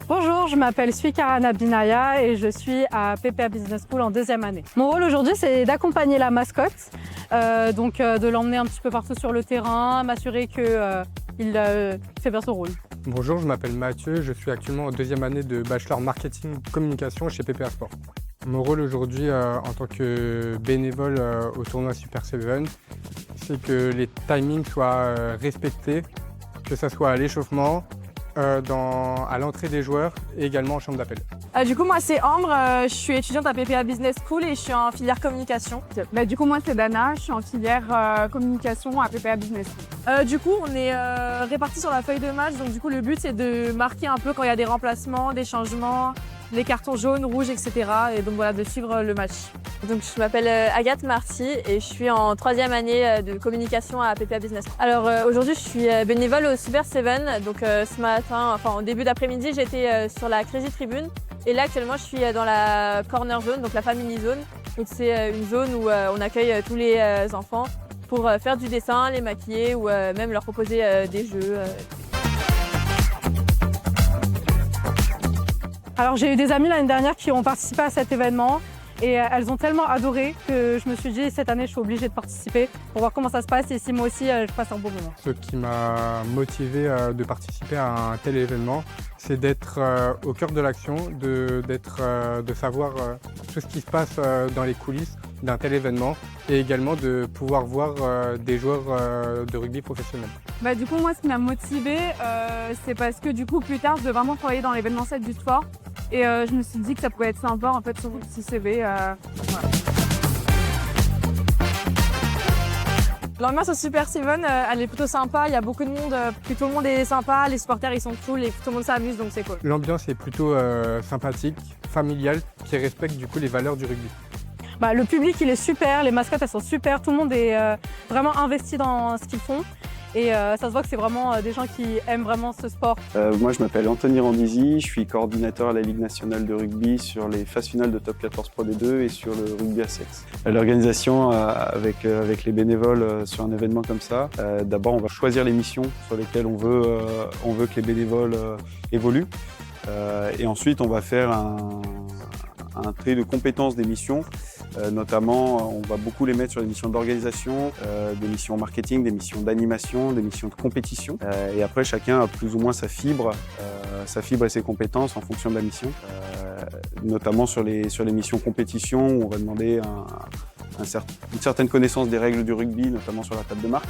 Bonjour, je m'appelle Suikarana Binaya et je suis à PPA Business School en deuxième année. Mon rôle aujourd'hui, c'est d'accompagner la mascotte, de l'emmener un petit peu partout sur le terrain, m'assurer qu'il fait bien son rôle. Bonjour, je m'appelle Mathieu, je suis actuellement en deuxième année de bachelor marketing communication chez PPA Sport. Mon rôle aujourd'hui en tant que bénévole au tournoi Super 7, c'est que les timings soient respectés, que ce soit à l'échauffement, à l'entrée des joueurs et également en chambre d'appel. Du coup, moi, c'est Ambre, je suis étudiante à PPA Business School et je suis en filière communication. Du coup, moi, c'est Dana, je suis en filière communication à PPA Business School. Du coup, on est répartis sur la feuille de match, donc du coup, le but, c'est de marquer un peu quand il y a des remplacements, des changements, les cartons jaunes, rouges, etc. Et donc voilà, de suivre le match. Donc je m'appelle Agathe Marty et je suis en troisième année de communication à PPA Business. Alors aujourd'hui je suis bénévole au Super 7, donc ce matin, en début d'après-midi j'étais sur la Crazy Tribune et là actuellement je suis dans la Corner Zone, donc la Family Zone. Donc c'est une zone où on accueille tous les enfants pour faire du dessin, les maquiller ou même leur proposer des jeux. Alors j'ai eu des amis l'année dernière qui ont participé à cet événement et elles ont tellement adoré que je me suis dit cette année je suis obligée de participer pour voir comment ça se passe et si moi aussi je passe un bon moment. Ce qui m'a motivé de participer à un tel événement, c'est d'être au cœur de l'action, de savoir tout ce qui se passe dans les coulisses d'un tel événement et également de pouvoir voir des joueurs de rugby professionnels. Du coup, moi, ce qui m'a motivée, c'est parce que du coup, plus tard, je veux vraiment travailler dans l'événementiel du sport. Et je me suis dit que ça pouvait être sympa, en fait, sur le petit CV. Voilà. L'ambiance au Super 7, elle est plutôt sympa, il y a beaucoup de monde, puis tout le monde est sympa, les supporters ils sont cool et tout le monde s'amuse, donc c'est cool. L'ambiance est plutôt sympathique, familiale, qui respecte du coup les valeurs du rugby. Le public il est super, les mascottes elles sont super, tout le monde est vraiment investi dans ce qu'ils font. Et ça se voit que c'est vraiment des gens qui aiment vraiment ce sport. Moi, je m'appelle Anthony Randizi, je suis coordinateur à la Ligue nationale de rugby sur les phases finales de Top 14 Pro D2 et sur le rugby à 7. L'organisation avec les bénévoles sur un événement comme ça, d'abord on va choisir les missions sur lesquelles on veut que les bénévoles évoluent. Et ensuite on va faire un trait de compétences des missions. Notamment, on va beaucoup les mettre sur des missions d'organisation, des missions marketing, des missions d'animation, des missions de compétition. Et après, chacun a plus ou moins sa fibre et ses compétences en fonction de la mission. Notamment sur les missions compétition, où on va demander une certaine connaissance des règles du rugby, notamment sur la table de marque.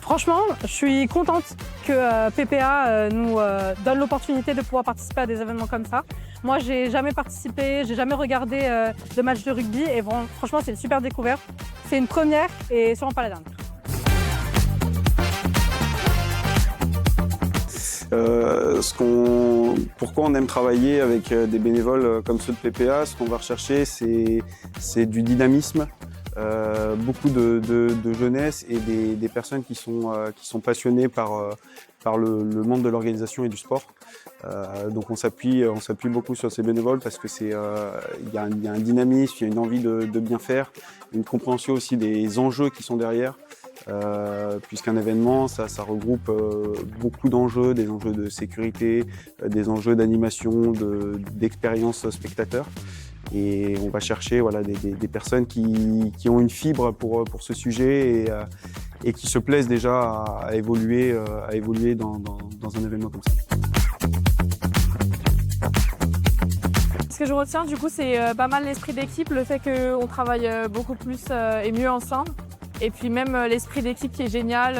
Franchement, je suis contente que PPA nous donne l'opportunité de pouvoir participer à des événements comme ça. Moi, j'ai jamais participé, j'ai jamais regardé de match de rugby et franchement, c'est une super découverte. C'est une première et sûrement pas la dernière. Pourquoi on aime travailler avec des bénévoles comme ceux de PPA, ce qu'on va rechercher, c'est du dynamisme. Beaucoup de jeunesse et des personnes qui sont passionnées par le monde de l'organisation et du sport. Donc on s'appuie beaucoup sur ces bénévoles parce que il y a un dynamisme, il y a une envie de bien faire, une compréhension aussi des enjeux qui sont derrière. Puisqu'un événement, ça regroupe beaucoup d'enjeux, des enjeux de sécurité, des enjeux d'animation, d'expérience spectateur. Et on va chercher des personnes qui ont une fibre pour ce sujet et qui se plaisent déjà à évoluer dans un événement comme ça. Ce que je retiens du coup, c'est pas mal l'esprit d'équipe, le fait qu'on travaille beaucoup plus et mieux ensemble. Et puis même l'esprit d'équipe qui est génial,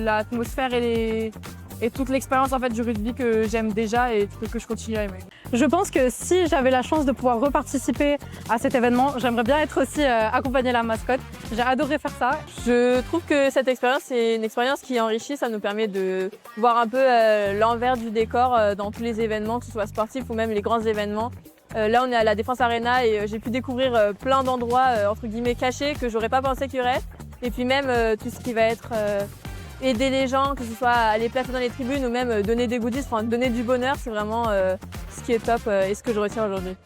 l'atmosphère et toute l'expérience en fait du rugby que j'aime déjà et que je continue à aimer. Je pense que si j'avais la chance de pouvoir reparticiper à cet événement, j'aimerais bien être aussi accompagner la mascotte. J'ai adoré faire ça. Je trouve que cette expérience, c'est une expérience qui enrichit, ça nous permet de voir un peu l'envers du décor dans tous les événements, que ce soit sportifs ou même les grands événements. Là, on est à la Défense Arena et j'ai pu découvrir plein d'endroits entre guillemets cachés que j'aurais pas pensé qu'il y aurait. Et puis même tout ce qui va être aider les gens, que ce soit à les placer dans les tribunes ou même donner des goodies, donner du bonheur, c'est vraiment ce qui est top et ce que je retiens aujourd'hui.